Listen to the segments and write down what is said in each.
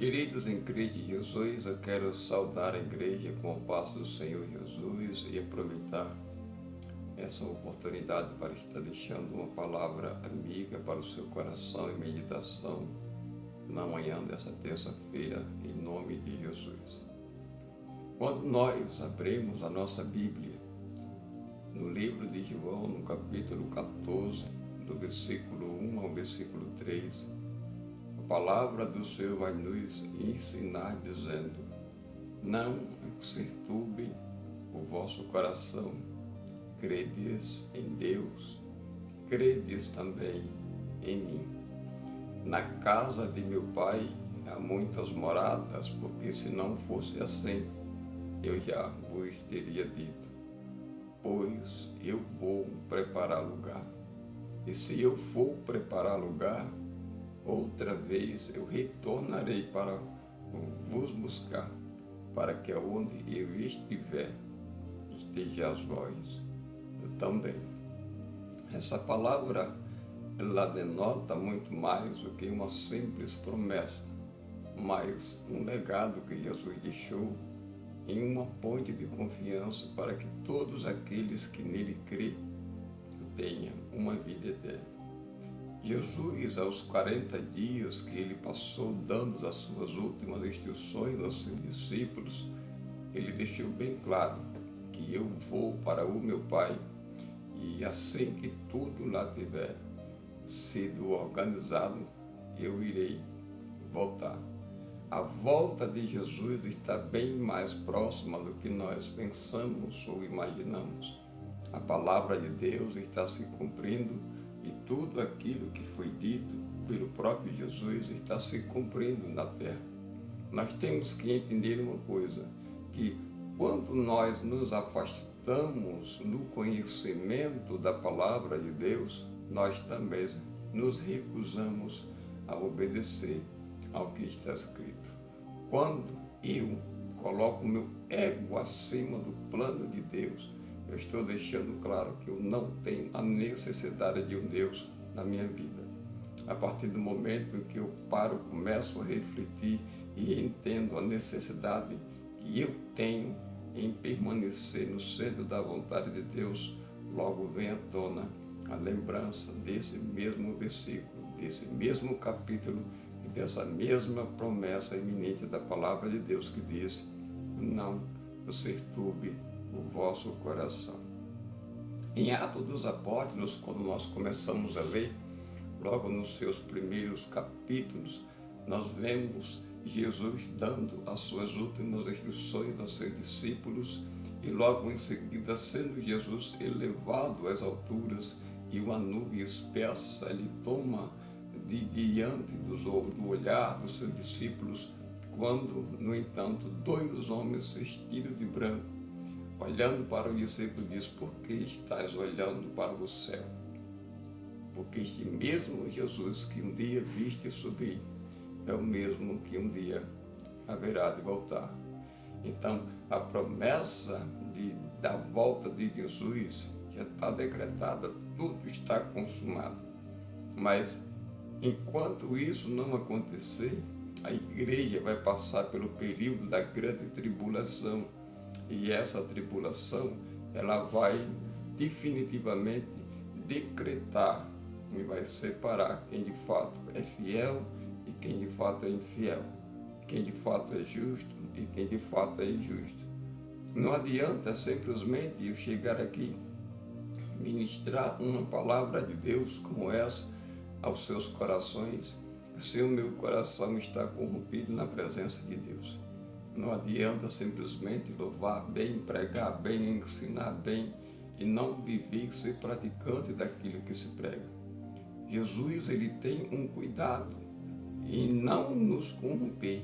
Queridos em Cristo Jesus, eu quero saudar a igreja com a paz do Senhor Jesus e aproveitar essa oportunidade para estar deixando uma palavra amiga para o seu coração e meditação na manhã dessa terça-feira, em nome de Jesus. Quando nós abrimos a nossa Bíblia, no livro de João, no capítulo 14, do versículo 1 ao versículo 3, a palavra do Senhor vai nos ensinar dizendo: não se turbe o vosso coração, credes em Deus, credes também em mim. Na casa de meu Pai há muitas moradas, porque se não fosse assim, eu já vos teria dito, pois eu vou preparar lugar. E se eu for preparar lugar, outra vez eu retornarei para vos buscar, para que onde eu estiver, estejais vós também. Essa palavra, ela denota muito mais do que uma simples promessa, mas um legado que Jesus deixou em uma ponte de confiança para que todos aqueles que nele crêem tenham uma vida eterna. Jesus, aos 40 dias que ele passou dando as suas últimas instruções aos seus discípulos, ele deixou bem claro que eu vou para o meu Pai e assim que tudo lá tiver sido organizado, eu irei voltar. A volta de Jesus está bem mais próxima do que nós pensamos ou imaginamos. A palavra de Deus está se cumprindo e tudo aquilo que foi dito pelo próprio Jesus está se cumprindo na terra. Nós temos que entender uma coisa, que quando nós nos afastamos no conhecimento da palavra de Deus, nós também nos recusamos a obedecer ao que está escrito. Quando eu coloco meu ego acima do plano de Deus, eu estou deixando claro que eu não tenho a necessidade de um Deus na minha vida. A partir do momento em que eu paro, começo a refletir e entendo a necessidade que eu tenho em permanecer no centro da vontade de Deus, logo vem à tona a lembrança desse mesmo versículo, desse mesmo capítulo e dessa mesma promessa iminente da palavra de Deus que diz: não se turbe o vosso coração. Em Atos dos Apóstolos, quando nós começamos a ler, logo nos seus primeiros capítulos, nós vemos Jesus dando as suas últimas instruções aos seus discípulos e logo em seguida sendo Jesus elevado às alturas e uma nuvem espessa ele toma diante do olhar dos seus discípulos, quando, no entanto, dois homens vestidos de branco, olhando para o discípulo, diz: por que estás olhando para o céu? Porque este mesmo Jesus que um dia viste subir, é o mesmo que um dia haverá de voltar. Então, a promessa da volta de Jesus já está decretada, tudo está consumado. Mas, enquanto isso não acontecer, a igreja vai passar pelo período da grande tribulação. E essa tribulação, ela vai definitivamente decretar e vai separar quem de fato é fiel e quem de fato é infiel, quem de fato é justo e quem de fato é injusto. Não adianta simplesmente eu chegar aqui, ministrar uma palavra de Deus como essa aos seus corações, se o meu coração está corrompido na presença de Deus. Não adianta simplesmente louvar bem, pregar bem, ensinar bem e não viver, ser praticante daquilo que se prega. Jesus, ele tem um cuidado em não nos corromper.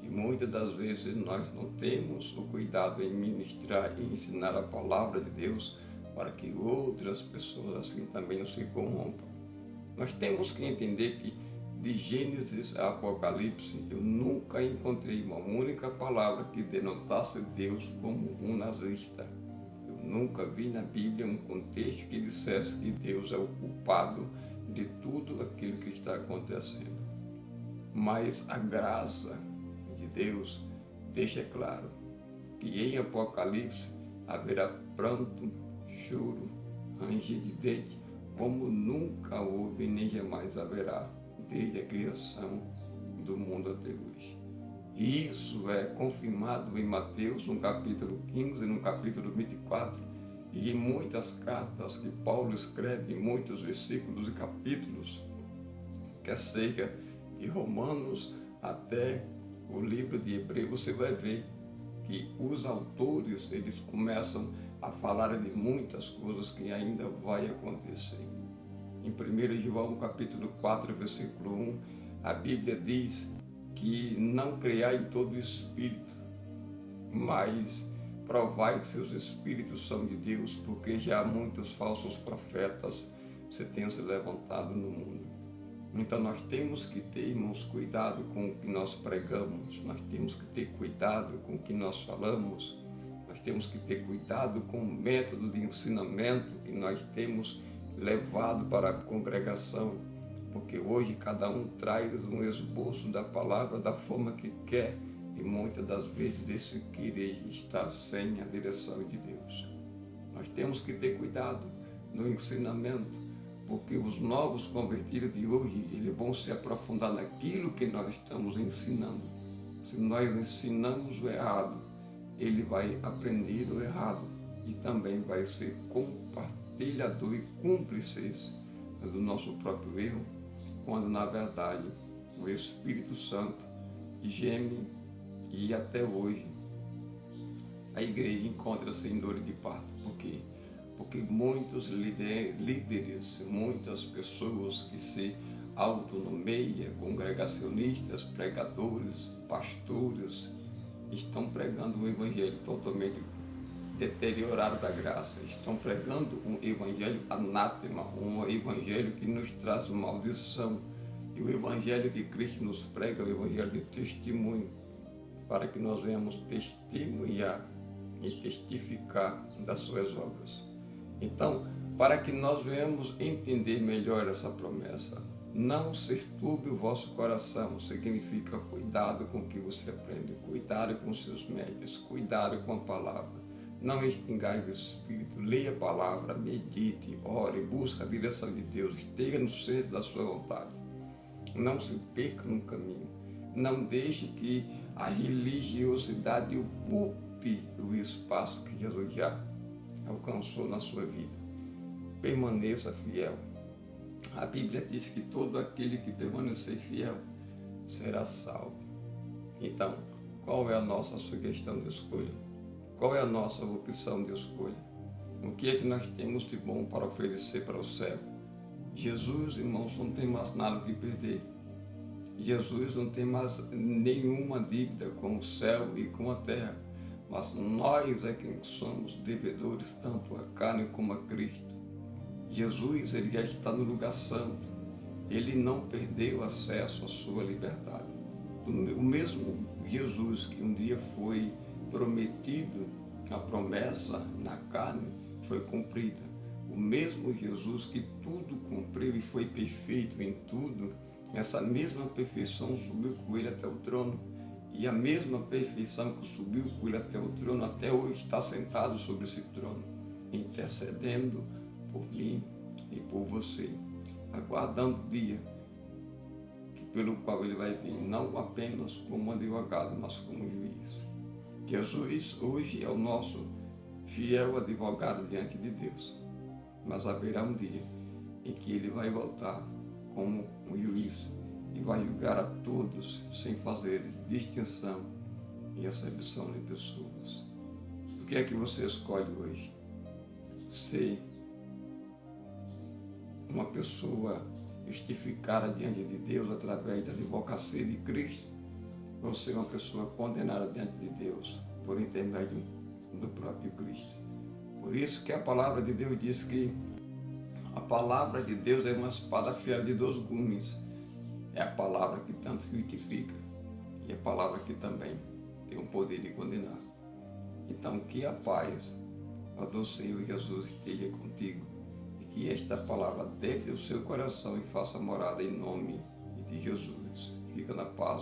E muitas das vezes nós não temos o cuidado em ministrar e ensinar a palavra de Deus para que outras pessoas assim também não se corrompam. Nós temos que entender que de Gênesis a Apocalipse, eu nunca encontrei uma única palavra que denotasse Deus como um nazista. Eu nunca vi na Bíblia um contexto que dissesse que Deus é o culpado de tudo aquilo que está acontecendo. Mas a graça Deus deixa claro que em Apocalipse haverá pranto, choro, ranger de dente, como nunca houve nem jamais haverá desde a criação do mundo até hoje. E isso é confirmado em Mateus, no capítulo 15, no capítulo 24, e em muitas cartas que Paulo escreve, em muitos versículos e capítulos, quer seja de Romanos até o livro de Hebreus, você vai ver que os autores, eles começam a falar de muitas coisas que ainda vai acontecer. Em 1 João capítulo 4, versículo 1, a Bíblia diz que não creiai em todo espírito, mas provai que seus espíritos são de Deus, porque já muitos falsos profetas se tenham se levantado no mundo. Então nós temos que ter, irmãos, cuidado com o que nós pregamos, nós temos que ter cuidado com o que nós falamos, nós temos que ter cuidado com o método de ensinamento que nós temos levado para a congregação, porque hoje cada um traz um esboço da palavra da forma que quer, e muitas das vezes esse querer está sem a direção de Deus. Nós temos que ter cuidado no ensinamento, porque os novos convertidos de hoje, eles vão se aprofundar naquilo que nós estamos ensinando. Se nós ensinamos o errado, ele vai aprender o errado e também vai ser compartilhador e cúmplice do nosso próprio erro, quando na verdade o Espírito Santo geme e até hoje a igreja encontra-se em dor de parto. Por quê? Porque muitos líderes, muitas pessoas que se autonomeiam, congregacionistas, pregadores, pastores, estão pregando um evangelho totalmente deteriorado da graça, estão pregando um evangelho anátema, um evangelho que nos traz maldição. E o evangelho que Cristo nos prega é o evangelho de testemunho, para que nós venhamos testemunhar e testificar das suas obras. Então, para que nós venhamos entender melhor essa promessa, não se turbe o vosso coração, significa cuidado com o que você aprende, cuidado com os seus médios, cuidado com a palavra. Não extingai o Espírito, leia a palavra, medite, ore, busque a direção de Deus, esteja no centro da sua vontade. Não se perca no caminho, não deixe que a religiosidade ocupe o espaço que Jesus já alcançou na sua vida. Permaneça fiel. A Bíblia diz que todo aquele que permanecer fiel será salvo. Então, qual é a nossa sugestão de escolha? Qual é a nossa opção de escolha? O que é que nós temos de bom para oferecer para o céu? Jesus, irmãos, não tem mais nada que perder. Jesus não tem mais nenhuma dívida com o céu e com a terra. Mas nós é quem somos devedores, tanto a carne como a Cristo. Jesus, ele já está no lugar santo. Ele não perdeu acesso à sua liberdade. O mesmo Jesus que um dia foi prometido, a promessa na carne foi cumprida. O mesmo Jesus que tudo cumpriu e foi perfeito em tudo, essa mesma perfeição subiu com ele até o trono. E a mesma perfeição que subiu com ele até o trono, até hoje está sentado sobre esse trono, intercedendo por mim e por você, aguardando o dia pelo qual ele vai vir, não apenas como advogado, mas como juiz. Jesus hoje é o nosso fiel advogado diante de Deus, mas haverá um dia em que ele vai voltar como um juiz e vai julgar a todos sem fazer distinção e acepção de pessoas. O que é que você escolhe hoje? Ser uma pessoa justificada diante de Deus através da advocacia de Cristo, ou ser uma pessoa condenada diante de Deus por intermédio do próprio Cristo? Por isso que a palavra de Deus diz que a palavra de Deus é uma espada afiada de 2 gumes. É a palavra que tanto justifica e a palavra que também tem o poder de condenar. Então, que a paz do Senhor Jesus esteja contigo e que esta palavra dentro do seu coração e faça morada em nome de Jesus. Fica na paz.